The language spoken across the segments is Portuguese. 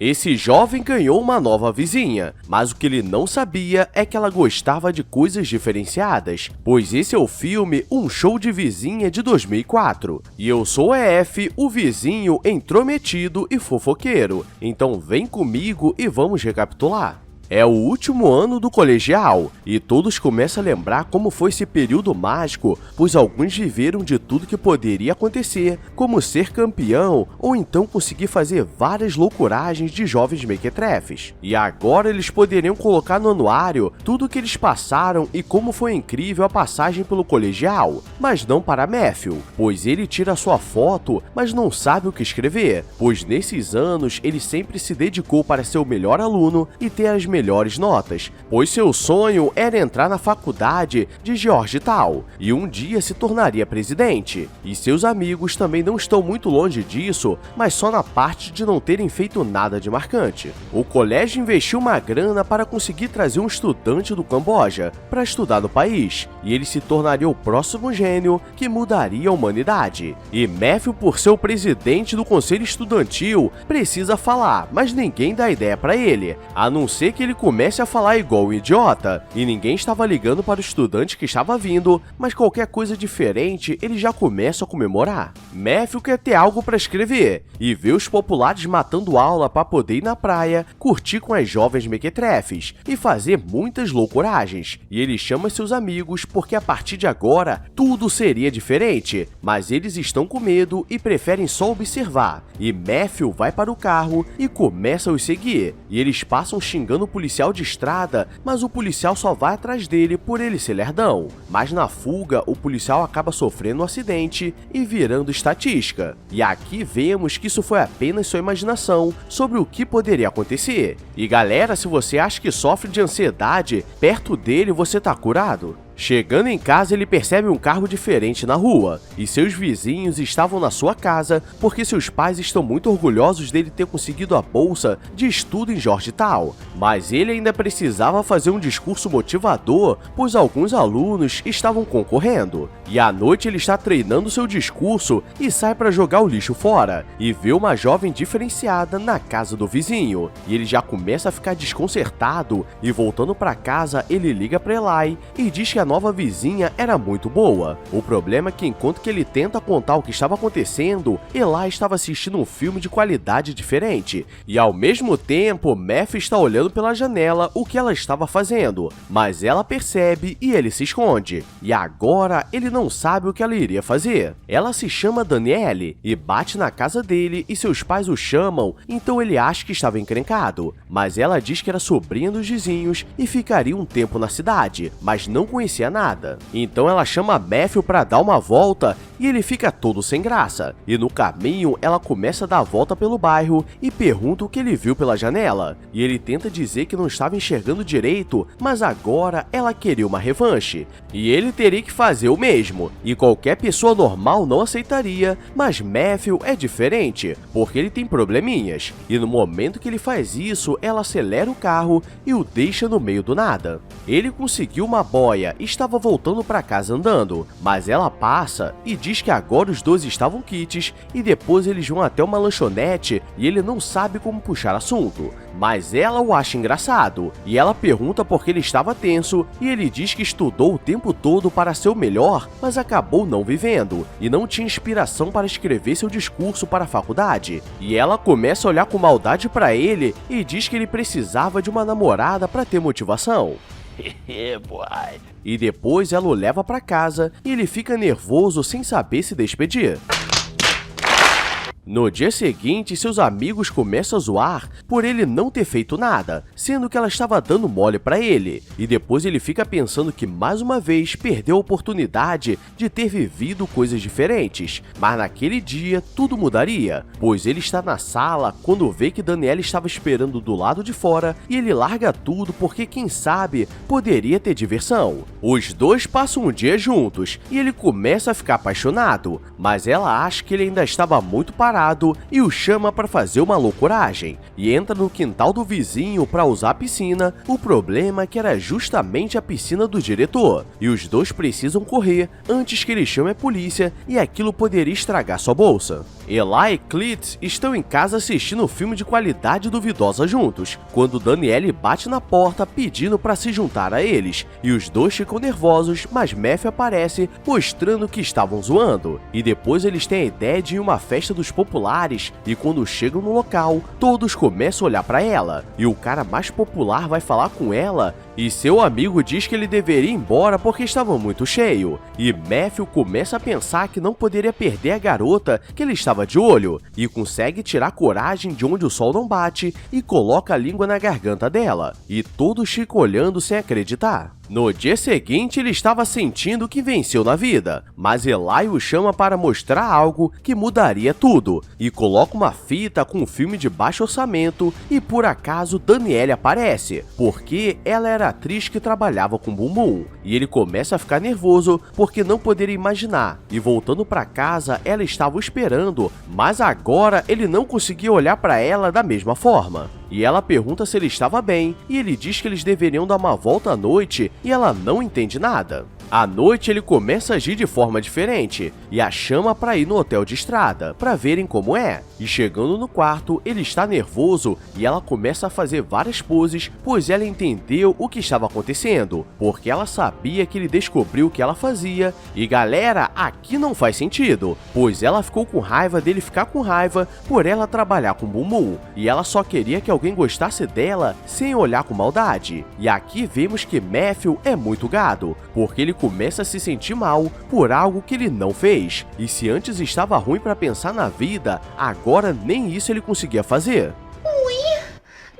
Esse jovem ganhou uma nova vizinha, mas o que ele não sabia é que ela gostava de coisas diferenciadas, pois esse é o filme Um Show de Vizinha de 2004. E eu sou o EF, o vizinho intrometido e fofoqueiro, então vem comigo e vamos recapitular. É o último ano do colegial, e todos começam a lembrar como foi esse período mágico, pois alguns viveram de tudo que poderia acontecer, como ser campeão ou então conseguir fazer várias loucuragens de jovens mequetrefes. E agora eles poderiam colocar no anuário tudo o que eles passaram e como foi incrível a passagem pelo colegial, mas não para Matthew, pois ele tira sua foto, mas não sabe o que escrever, pois nesses anos ele sempre se dedicou para ser o melhor aluno e ter as melhores notas, pois seu sonho era entrar na faculdade de Georgetown e um dia se tornaria presidente. E seus amigos também não estão muito longe disso, mas só na parte de não terem feito nada de marcante. O colégio investiu uma grana para conseguir trazer um estudante do Camboja para estudar no país, e ele se tornaria o próximo gênio que mudaria a humanidade. E Matthew, por ser o presidente do conselho estudantil, precisa falar, mas ninguém dá ideia para ele, a não ser que ele comece a falar igual um idiota, e ninguém estava ligando para o estudante que estava vindo, mas qualquer coisa diferente ele já começa a comemorar. Matthew quer ter algo para escrever, e vê os populares matando aula para poder ir na praia, curtir com as jovens mequetrefes, e fazer muitas loucuragens, e ele chama seus amigos porque a partir de agora tudo seria diferente, mas eles estão com medo e preferem só observar, e Matthew vai para o carro e começa a os seguir, e eles passam xingando o policial de estrada, mas o policial só vai atrás dele por ele ser lerdão. Mas na fuga, o policial acaba sofrendo um acidente e virando estatística. E aqui vemos que isso foi apenas sua imaginação sobre o que poderia acontecer. E galera, se você acha que sofre de ansiedade, perto dele você tá curado. Chegando em casa, ele percebe um carro diferente na rua, e seus vizinhos estavam na sua casa porque seus pais estão muito orgulhosos dele ter conseguido a bolsa de estudo em Georgetown. Mas ele ainda precisava fazer um discurso motivador, pois alguns alunos estavam concorrendo. E à noite ele está treinando seu discurso e sai para jogar o lixo fora, e vê uma jovem diferenciada na casa do vizinho. E ele já começa a ficar desconcertado, e voltando para casa, ele liga para Eli e diz que a nova vizinha era muito boa. O problema é que enquanto que ele tenta contar o que estava acontecendo, Eli estava assistindo um filme de qualidade diferente, e ao mesmo tempo Matthew está olhando pela janela o que ela estava fazendo, mas ela percebe e ele se esconde, e agora ele não sabe o que ela iria fazer. Ela se chama Danielle e bate na casa dele e seus pais o chamam, então ele acha que estava encrencado, mas ela diz que era sobrinha dos vizinhos e ficaria um tempo na cidade, mas não conhecia nada. Então ela chama Matthew para dar uma volta e ele fica todo sem graça. E no caminho ela começa a dar a volta pelo bairro e pergunta o que ele viu pela janela. E ele tenta dizer que não estava enxergando direito, mas agora ela queria uma revanche. E ele teria que fazer o mesmo. E qualquer pessoa normal não aceitaria, mas Matthew é diferente, porque ele tem probleminhas. E no momento que ele faz isso, ela acelera o carro e o deixa no meio do nada. Ele conseguiu uma boia e estava voltando para casa andando, mas ela passa e diz que agora os dois estavam quites e depois eles vão até uma lanchonete e ele não sabe como puxar assunto. Mas ela o acha engraçado e ela pergunta por que ele estava tenso e ele diz que estudou o tempo todo para ser o melhor, mas acabou não vivendo e não tinha inspiração para escrever seu discurso para a faculdade. E ela começa a olhar com maldade para ele e diz que ele precisava de uma namorada para ter motivação. E depois ela o leva para casa e ele fica nervoso sem saber se despedir. No dia seguinte, seus amigos começam a zoar por ele não ter feito nada, sendo que ela estava dando mole para ele. E depois ele fica pensando que mais uma vez perdeu a oportunidade de ter vivido coisas diferentes. Mas naquele dia tudo mudaria, pois ele está na sala quando vê que Danielle estava esperando do lado de fora e ele larga tudo porque quem sabe poderia ter diversão. Os dois passam um dia juntos e ele começa a ficar apaixonado, mas ela acha que ele ainda estava muito parado e o chama para fazer uma loucuragem e entra no quintal do vizinho para usar a piscina. O problema é que era justamente a piscina do diretor e os dois precisam correr antes que ele chame a polícia e aquilo poderia estragar sua bolsa. Eli e Cleet estão em casa assistindo um filme de qualidade duvidosa juntos, quando Danielle bate na porta pedindo para se juntar a eles, e os dois ficam nervosos, mas Matthew aparece mostrando que estavam zoando. E depois eles têm a ideia de ir em uma festa dos populares, e quando chegam no local, todos começam a olhar para ela, e o cara mais popular vai falar com ela, e seu amigo diz que ele deveria ir embora porque estava muito cheio, e Matthew começa a pensar que não poderia perder a garota que ele estava de olho, e consegue tirar coragem de onde o sol não bate e coloca a língua na garganta dela, e todos ficam olhando sem acreditar. No dia seguinte, ele estava sentindo que venceu na vida, mas Eli o chama para mostrar algo que mudaria tudo, e coloca uma fita com um filme de baixo orçamento, e por acaso Danielle aparece, porque ela era a atriz que trabalhava com Bumbum, e ele começa a ficar nervoso porque não poderia imaginar, e voltando para casa ela estava o esperando, mas agora ele não conseguia olhar para ela da mesma forma. E ela pergunta se ele estava bem, e ele diz que eles deveriam dar uma volta à noite, e ela não entende nada. À noite ele começa a agir de forma diferente, e a chama para ir no hotel de estrada, para verem como é. E chegando no quarto, ele está nervoso, e ela começa a fazer várias poses, pois ela entendeu o que estava acontecendo, porque ela sabia que ele descobriu o que ela fazia, e galera, aqui não faz sentido, pois ela ficou com raiva dele ficar com raiva por ela trabalhar com Bumbum, e ela só queria que alguém gostasse dela sem olhar com maldade. E aqui vemos que Matthew é muito gado, porque ele começa a se sentir mal por algo que ele não fez, e se antes estava ruim para pensar na vida, agora nem isso ele conseguia fazer. Ui,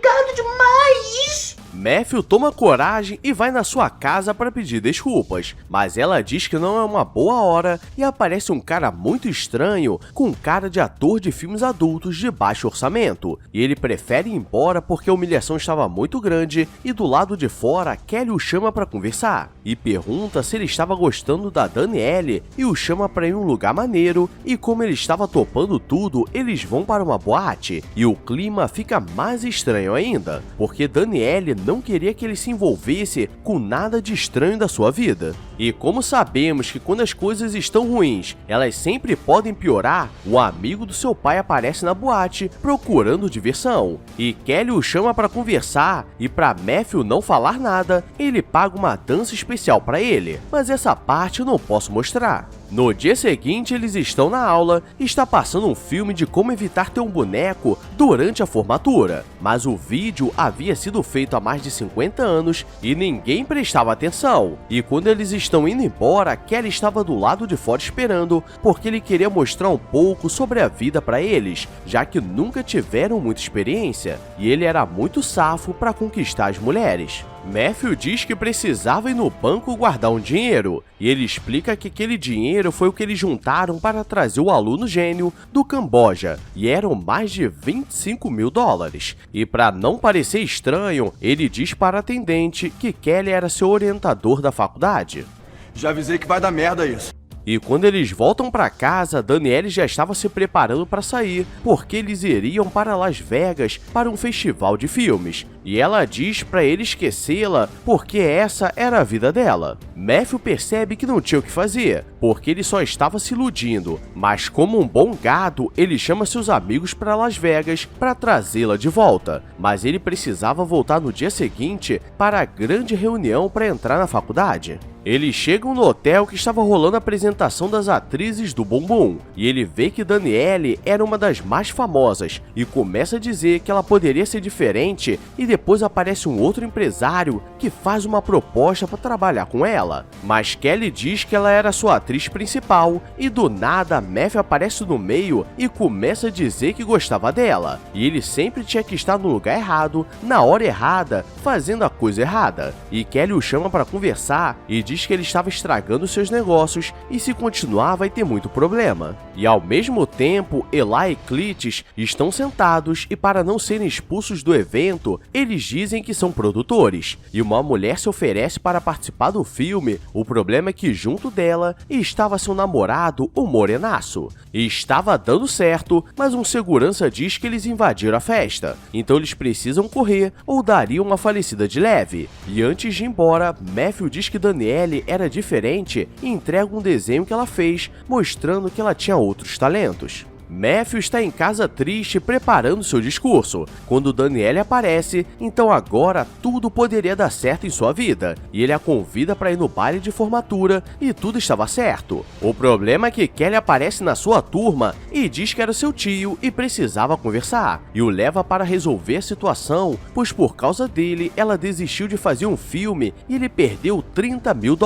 gado demais! Matthew toma coragem e vai na sua casa para pedir desculpas, mas ela diz que não é uma boa hora e aparece um cara muito estranho com cara de ator de filmes adultos de baixo orçamento, e ele prefere ir embora porque a humilhação estava muito grande, e do lado de fora Kelly o chama para conversar e pergunta se ele estava gostando da Danielle e o chama para ir em um lugar maneiro, e como ele estava topando tudo, eles vão para uma boate e o clima fica mais estranho ainda, porque Danielle não queria que ele se envolvesse com nada de estranho da sua vida. E como sabemos que quando as coisas estão ruins, elas sempre podem piorar, o amigo do seu pai aparece na boate procurando diversão, e Kelly o chama para conversar, e para Matthew não falar nada, ele paga uma dança especial para ele, mas essa parte eu não posso mostrar. No dia seguinte, eles estão na aula e está passando um filme de como evitar ter um boneco durante a formatura, mas o vídeo havia sido feito há mais de 50 anos e ninguém prestava atenção. E quando eles estão indo embora, Kelly estava do lado de fora esperando, porque ele queria mostrar um pouco sobre a vida para eles, já que nunca tiveram muita experiência, e ele era muito safo para conquistar as mulheres. Matthew diz que precisava ir no banco guardar um dinheiro, e ele explica que aquele dinheiro foi o que eles juntaram para trazer o aluno gênio do Camboja, e eram mais de 25 mil dólares. E para não parecer estranho, ele diz para a atendente que Kelly era seu orientador da faculdade. Já avisei que vai dar merda isso. E quando eles voltam para casa, Danielle já estava se preparando para sair, porque eles iriam para Las Vegas para um festival de filmes. E ela diz para ele esquecê-la, porque essa era a vida dela. Matthew percebe que não tinha o que fazer, porque ele só estava se iludindo, mas como um bom gado, ele chama seus amigos para Las Vegas para trazê-la de volta. Mas ele precisava voltar no dia seguinte para a grande reunião para entrar na faculdade. Eles chegam no hotel que estava rolando a apresentação das atrizes do Bumbum, e ele vê que Danielle era uma das mais famosas, e começa a dizer que ela poderia ser diferente, e depois aparece um outro empresário que faz uma proposta para trabalhar com ela. Mas Kelly diz que ela era sua atriz principal, e do nada Matthew aparece no meio e começa a dizer que gostava dela, e ele sempre tinha que estar no lugar errado, na hora errada, fazendo a coisa errada. E Kelly o chama para conversar e diz que ele estava estragando seus negócios e se continuar vai ter muito problema. E ao mesmo tempo, Eli e Cleet estão sentados e para não serem expulsos do evento, eles dizem que são produtores. E uma mulher se oferece para participar do filme, o problema é que junto dela estava seu namorado, o morenaço. E estava dando certo, mas um segurança diz que eles invadiram a festa, então eles precisam correr ou dariam uma falecida de leve. E antes de ir embora, Matthew diz que Danielle era diferente e entrega um desenho que ela fez, mostrando que ela tinha outros talentos. Matthew está em casa triste preparando seu discurso, quando Danielle aparece, então agora tudo poderia dar certo em sua vida, e ele a convida para ir no baile de formatura e tudo estava certo. O problema é que Kelly aparece na sua turma e diz que era seu tio e precisava conversar, e o leva para resolver a situação, pois por causa dele ela desistiu de fazer um filme e ele perdeu $30 mil,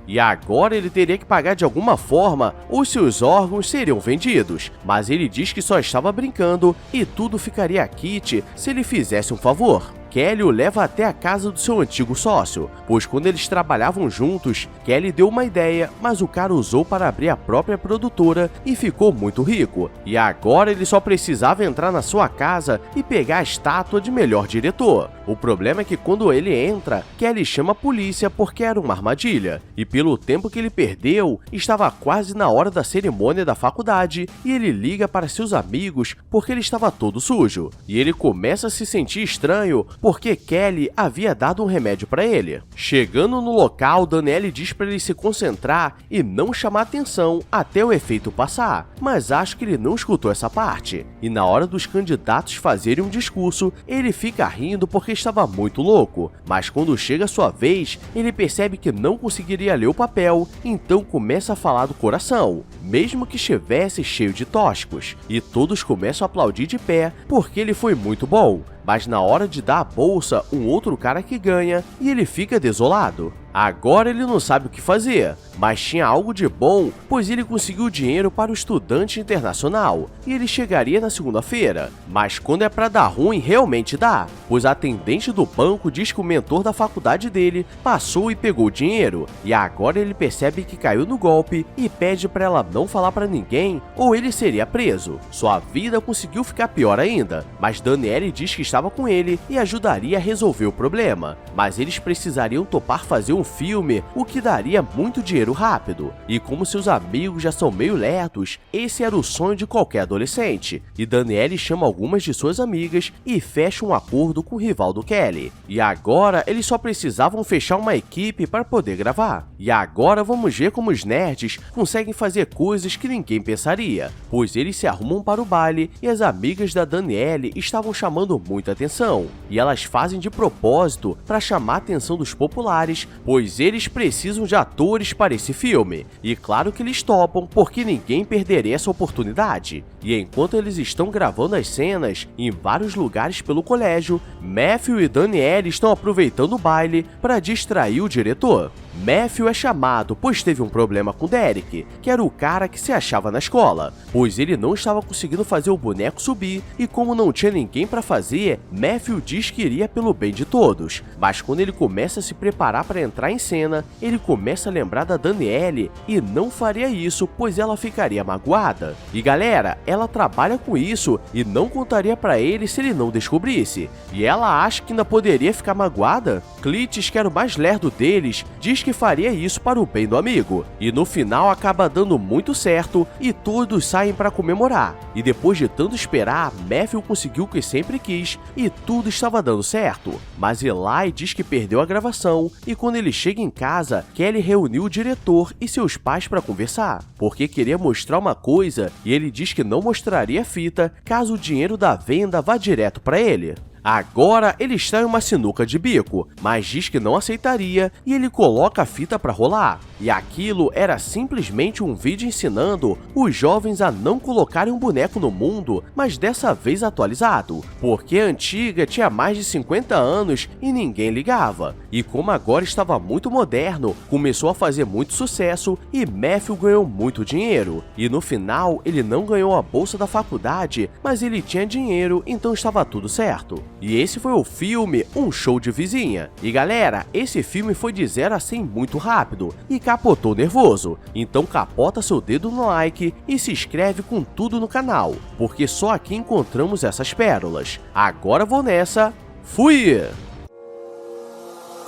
e agora ele teria que pagar de alguma forma ou seus órgãos seriam vendidos, mas ele diz que só estava brincando e tudo ficaria quite se ele fizesse um favor. Kelly o leva até a casa do seu antigo sócio, pois quando eles trabalhavam juntos, Kelly deu uma ideia, mas o cara usou para abrir a própria produtora e ficou muito rico. E agora ele só precisava entrar na sua casa e pegar a estátua de melhor diretor. O problema é que quando ele entra, Kelly chama a polícia porque era uma armadilha. E pelo tempo que ele perdeu, estava quase na hora da cerimônia da faculdade e ele liga para seus amigos porque ele estava todo sujo. E ele começa a se sentir estranho porque Kelly havia dado um remédio para ele. Chegando no local, Danielle diz para ele se concentrar e não chamar atenção até o efeito passar, mas acho que ele não escutou essa parte. E na hora dos candidatos fazerem um discurso, ele fica rindo porque estava muito louco, mas quando chega a sua vez, ele percebe que não conseguiria ler o papel, então começa a falar do coração, mesmo que estivesse cheio de tóxicos, e todos começam a aplaudir de pé porque ele foi muito bom. Mas na hora de dar a bolsa, um outro cara que ganha e ele fica desolado. Agora ele não sabe o que fazer, mas tinha algo de bom, pois ele conseguiu dinheiro para o estudante internacional e ele chegaria na segunda-feira. Mas quando é para dar ruim, realmente dá, pois a atendente do banco diz que o mentor da faculdade dele passou e pegou o dinheiro, e agora ele percebe que caiu no golpe e pede para ela não falar para ninguém ou ele seria preso. Sua vida conseguiu ficar pior ainda, mas Danielle diz que estava com ele e ajudaria a resolver o problema, mas eles precisariam topar fazer um filme, o que daria muito dinheiro rápido. E como seus amigos já são meio lerdos, esse era o sonho de qualquer adolescente. E Danielle chama algumas de suas amigas e fecha um acordo com o rival do Kelly. E agora eles só precisavam fechar uma equipe para poder gravar. E agora vamos ver como os nerds conseguem fazer coisas que ninguém pensaria, pois eles se arrumam para o baile e as amigas da Danielle estavam chamando muita atenção. E elas fazem de propósito para chamar a atenção dos populares, pois eles precisam de atores para esse filme. E claro que eles topam, porque ninguém perderia essa oportunidade. E enquanto eles estão gravando as cenas em vários lugares pelo colégio, Matthew e Danielle estão aproveitando o baile para distrair o diretor. Matthew é chamado, pois teve um problema com Derek, que era o cara que se achava na escola, pois ele não estava conseguindo fazer o boneco subir, e como não tinha ninguém para fazer, Matthew diz que iria pelo bem de todos, mas quando ele começa a se preparar para entrar em cena, ele começa a lembrar da Danielle e não faria isso, pois ela ficaria magoada. E galera, ela trabalha com isso e não contaria para ele se ele não descobrisse, e ela acha que ainda poderia ficar magoada? Cletus, que era o mais lerdo deles, diz que faria isso para o bem do amigo, e no final acaba dando muito certo e todos saem para comemorar. E depois de tanto esperar, Matthew conseguiu o que sempre quis e tudo estava dando certo. Mas Eli diz que perdeu a gravação e quando ele chega em casa, Kelly reuniu o diretor e seus pais para conversar, porque queria mostrar uma coisa e ele diz que não mostraria a fita caso o dinheiro da venda vá direto para ele. Agora ele está em uma sinuca de bico, mas diz que não aceitaria e ele coloca a fita para rolar. E aquilo era simplesmente um vídeo ensinando os jovens a não colocarem um boneco no mundo, mas dessa vez atualizado, porque a antiga tinha mais de 50 anos e ninguém ligava. E como agora estava muito moderno, começou a fazer muito sucesso e Matthew ganhou muito dinheiro. E no final ele não ganhou a bolsa da faculdade, mas ele tinha dinheiro, então estava tudo certo. E esse foi o filme Um Show de Vizinha. E galera, esse filme foi de 0 a 100 muito rápido e capotou nervoso. Então capota seu dedo no like e se inscreve com tudo no canal, porque só aqui encontramos essas pérolas. Agora vou nessa, fui!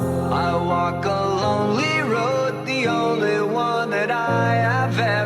I walk a lonely road, the only one that I have ever